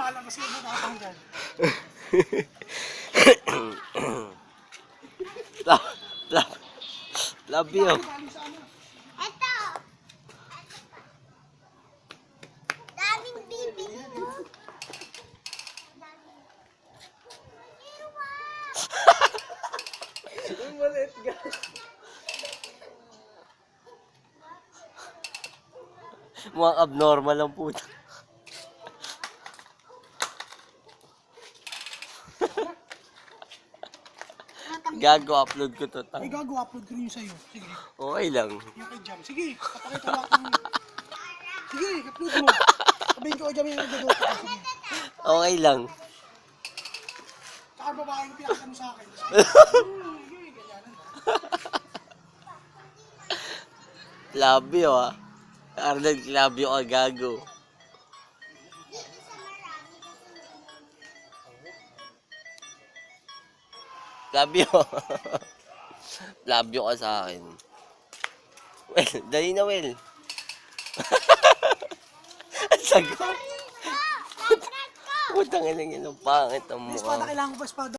bahala kasi yung matatanggal. Love you. Eto! Daming bibi. Maliit ka. Mukhang abnormal ang puta. Gago, upload ko to. Ay, gago, upload ko rin yung sa'yo. Sige, Okay lang. yung kay Jam. Sige, papakita ko ako. Sige, upload mo. Sabihin ko kay Jam yung nagdodot ko. Sige. Okay lang. Tsaka babae yung pinakita mo sa akin. Sige, ganyanan. Love you, ah. Arnold, love you ka, gago. Love you. Love you ka sa akin. Well, dali na, Well. Ang sagot. Putang ina, ang pangit ang May espada, mukha. kailangan ko pa espada.